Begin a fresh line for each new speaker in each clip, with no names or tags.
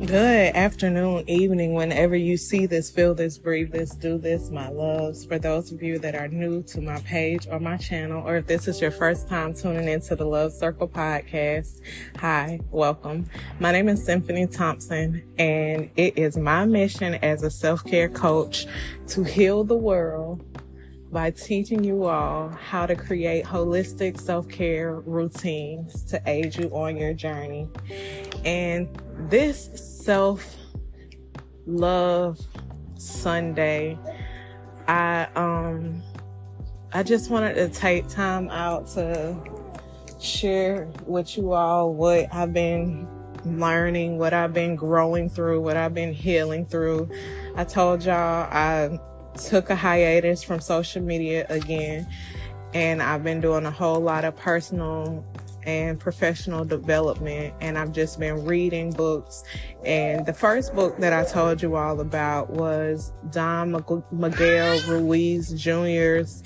Good afternoon, evening, whenever you see this, feel this, breathe this, do this, my loves. For those of you that are new to my page or my channel, or if this is your first time tuning into the Love Circle podcast, hi, welcome. My name is Cymphony Thompson, and it is my mission as a self-care coach to heal the world by teaching you all how to create holistic self-care routines to aid you on your journey. And this self-love Sunday, I just wanted to take time out to share with you all what I've been learning, what I've been growing through, what I've been healing through. I told y'all I took a hiatus from social media again, and I've been doing a whole lot of personal and professional development, and I've just been reading books. And the first book that I told you all about was Don Miguel Ruiz Jr.'s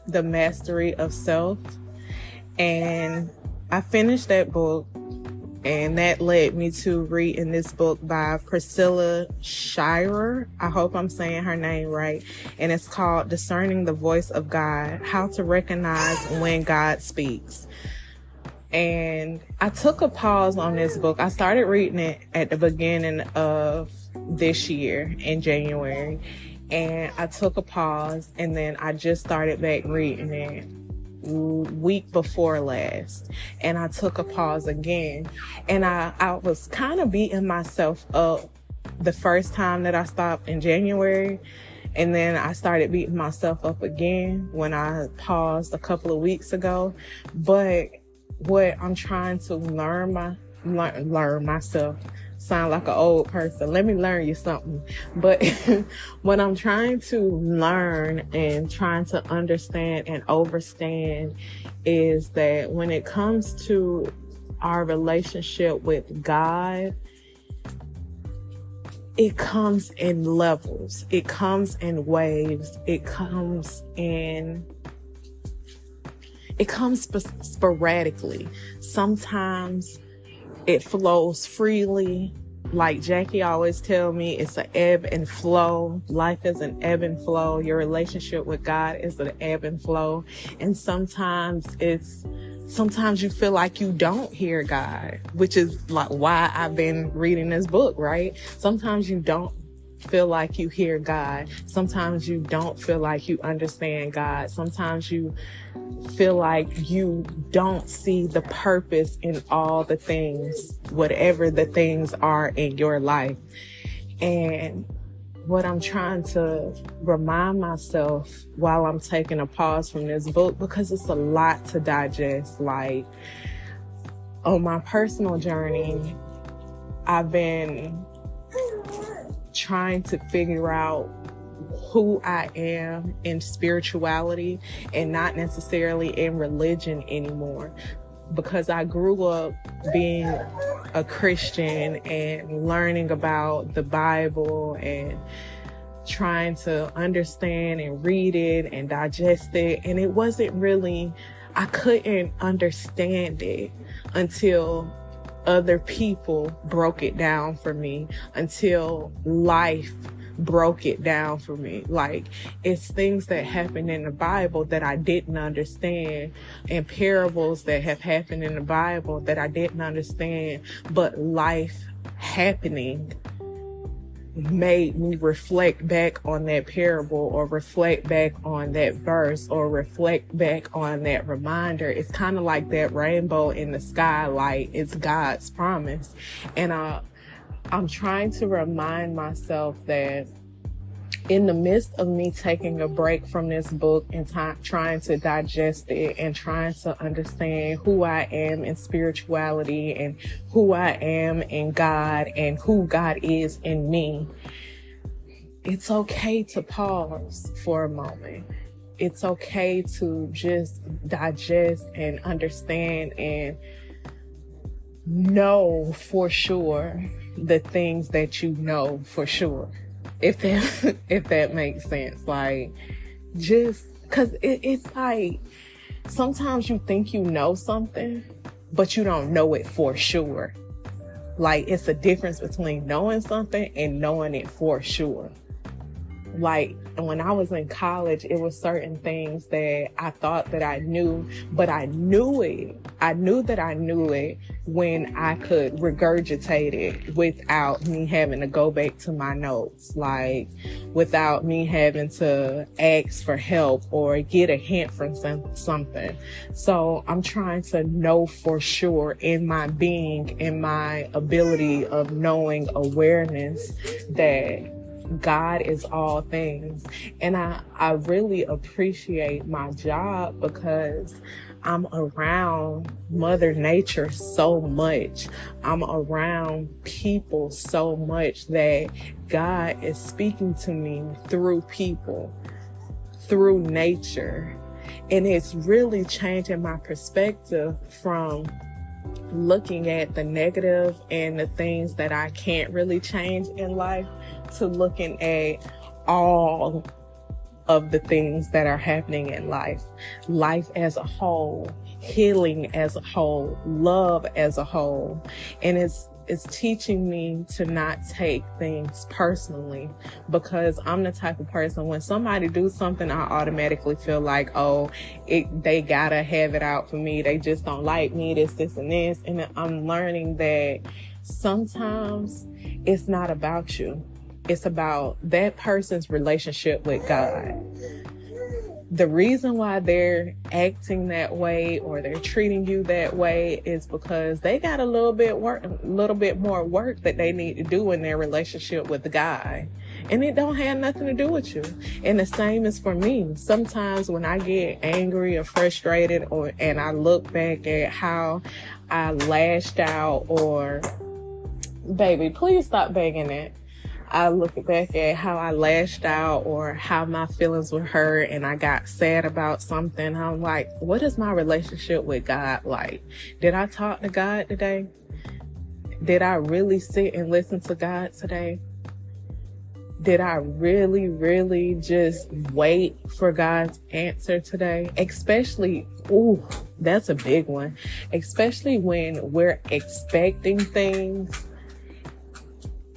The Mastery of Self. And I finished that book, and that led me to reading this book by Priscilla Shirer. I hope I'm saying her name right. And it's called Discerning the Voice of God, How to Recognize When God Speaks. And I took a pause on this book. I started reading it at the beginning of this year in January. And I took a pause, and then I just started back reading it week before last, and I took a pause again, and I was kind of beating myself up the first time that I stopped in January, and then I started beating myself up again when I paused a couple of weeks ago. But what I'm trying to learn myself, sound like an old person, let me learn you something. But what I'm trying to learn and trying to understand and overstand is that when it comes to our relationship with God, it comes in levels, it comes in waves, it comes sporadically. Sometimes it flows freely. Like Jackie always tell me, it's an ebb and flow. Life is an ebb and flow. Your relationship with God is an ebb and flow. And sometimes you feel like you don't hear God, which is like why I've been reading this book, right? Sometimes you don't feel like you hear God. Sometimes you don't feel like you understand God. Sometimes you feel like you don't see the purpose in all the things, whatever the things are in your life. And what I'm trying to remind myself while I'm taking a pause from this book, because it's a lot to digest, like on my personal journey, I've been trying to figure out who I am in spirituality and not necessarily in religion anymore, because I grew up being a Christian and learning about the Bible and trying to understand and read it and digest it. And it wasn't really, I couldn't understand it until other people broke it down for me, until life broke it down for me. Like, it's things that happen in the Bible that I didn't understand, and parables that have happened in the Bible that I didn't understand, but life happening made me reflect back on that parable, or reflect back on that verse, or reflect back on that reminder. It's kind of like that rainbow in the sky, like it's God's promise. And I'm trying to remind myself that in the midst of me taking a break from this book and trying to digest it and trying to understand who I am in spirituality and who I am in God and who God is in me, it's okay to pause for a moment. It's okay to just digest and understand and know for sure the things that you know for sure. If that makes sense. Like, just because it's like sometimes you think you know something, but you don't know it for sure. Like, it's a difference between knowing something and knowing it for sure. Like, when I was in college, it was certain things that I thought that I knew, but I knew it. I knew that I knew it when I could regurgitate it without me having to go back to my notes, like without me having to ask for help or get a hint from something. So I'm trying to know for sure in my being, in my ability of knowing awareness, that God is all things. And I really appreciate my job because I'm around Mother Nature so much. I'm around people so much that God is speaking to me through people, through nature. And it's really changing my perspective from looking at the negative and the things that I can't really change in life to looking at all of the things that are happening in life as a whole, healing as a whole, love as a whole. And it's teaching me to not take things personally, because I'm the type of person, when somebody do something, I automatically feel like, oh, they gotta have it out for me. They just don't like me, this, and this. And I'm learning that sometimes it's not about you. It's about that person's relationship with God. The reason why they're acting that way or they're treating you that way is because they got a little bit more work that they need to do in their relationship with the guy. And it don't have nothing to do with you. And the same is for me. Sometimes when I get angry or frustrated and I look back at how I lashed out, or baby, please stop begging it. I look back at how I lashed out or how my feelings were hurt and I got sad about something. I'm like, what is my relationship with God like? Did I talk to God today? Did I really sit and listen to God today? Did I really, really just wait for God's answer today? Especially, that's a big one. Especially when we're expecting things.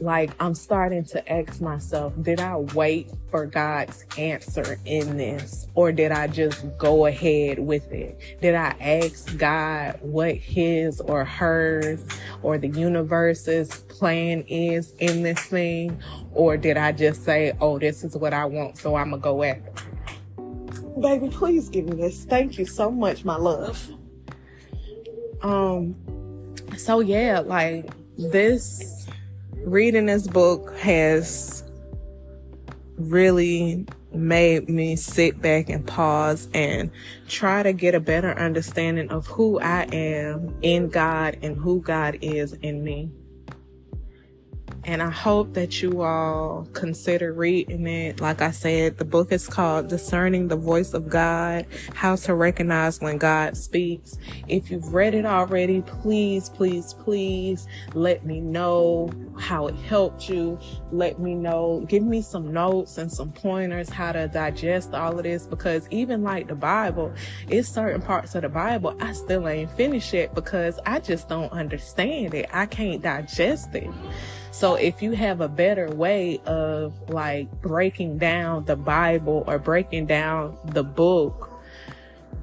Like, I'm starting to ask myself, did I wait for God's answer in this? Or did I just go ahead with it? Did I ask God what his or hers or the universe's plan is in this thing? Or did I just say, oh, this is what I want, so I'm gonna go after it? Baby, please give me this. Thank you so much, my love. So yeah, like reading this book has really made me sit back and pause and try to get a better understanding of who I am in God and who God is in me. And I hope that you all consider reading it. Like I said, the book is called Discerning the Voice of God, How to Recognize When God Speaks. If you've read it already, please, please, please let me know how it helped you. Let me know, give me some notes and some pointers how to digest all of this, because even like the Bible, it's certain parts of the Bible I still ain't finished yet because I just don't understand it. I can't digest it. So if you have a better way of like breaking down the Bible or breaking down the book,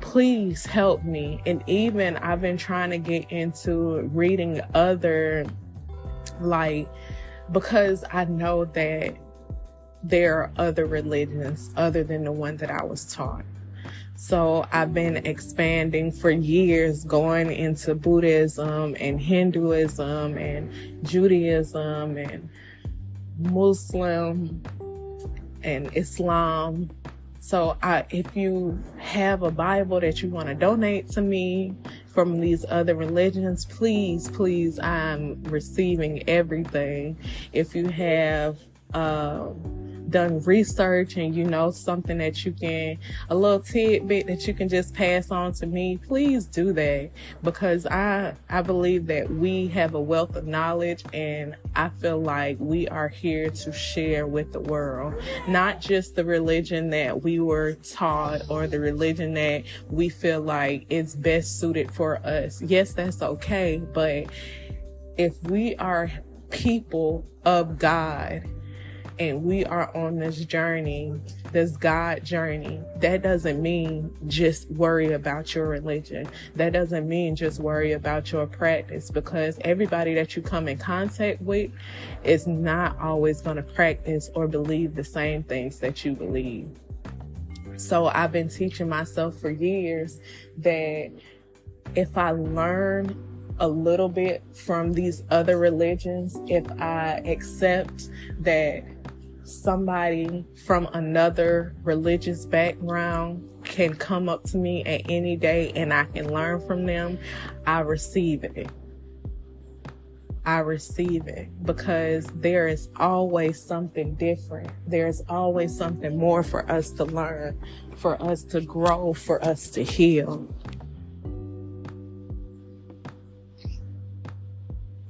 please help me. And even I've been trying to get into reading other, because I know that there are other religions other than the one that I was taught. So I've been expanding for years, going into Buddhism and Hinduism and Judaism and Muslim and Islam. So if you have a Bible that you want to donate to me from these other religions, please, please, I'm receiving everything. If you have done research and you know something that you can, a little tidbit that you can just pass on to me, please do that, because I believe that we have a wealth of knowledge, and I feel like we are here to share with the world, not just the religion that we were taught or the religion that we feel like is best suited for us. Yes, that's okay, but if we are people of God and we are on this journey, this God journey, that doesn't mean just worry about your religion. That doesn't mean just worry about your practice, because everybody that you come in contact with is not always going to practice or believe the same things that you believe. So I've been teaching myself for years that if I learn a little bit from these other religions, if I accept that somebody from another religious background can come up to me at any day and I can learn from them, I receive it. I receive it, because there is always something different. There's always something more for us to learn, for us to grow, for us to heal.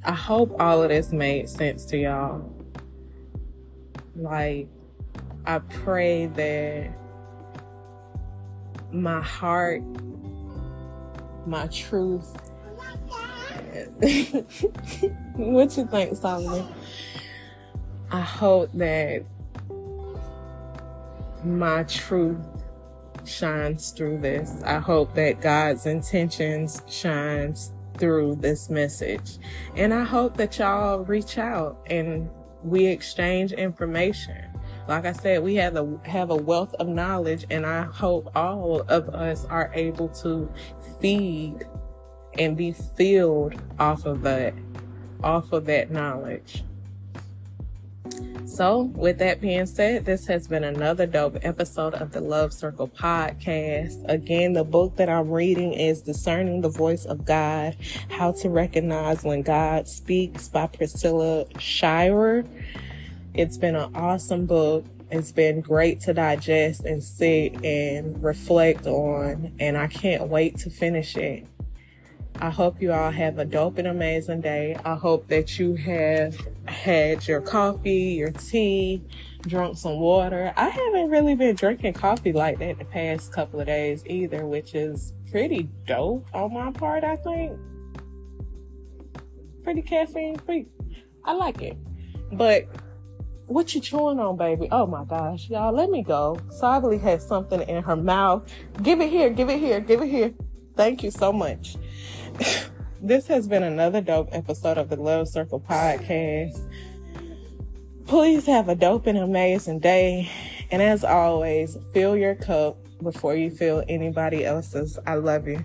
I hope all of this made sense to y'all. Like, I pray that my heart, my truth, what you think, Solomon? I hope that my truth shines through this. I hope that God's intentions shines through this message. And I hope that y'all reach out and we exchange information. Like I said, we have a wealth of knowledge, and I hope all of us are able to feed and be filled off of that knowledge. So with that being said, this has been another dope episode of the Love Circle podcast. Again, the book that I'm reading is Discerning the Voice of God, How to Recognize When God Speaks by Priscilla Shirer. It's been an awesome book. It's been great to digest and sit and reflect on, and I can't wait to finish it. I hope you all have a dope and amazing day. I hope that you have had your coffee, your tea, drunk some water. I haven't really been drinking coffee like that the past couple of days either, which is pretty dope on my part, I think. Pretty caffeine free. I like it. But what you chewing on, baby? Oh my gosh, y'all, let me go. Sabali has something in her mouth. Give it here, give it here, give it here. Thank you so much. This has been another dope episode of the Love Circle podcast. Please have a dope and amazing day. And as always, fill your cup before you fill anybody else's. I love you.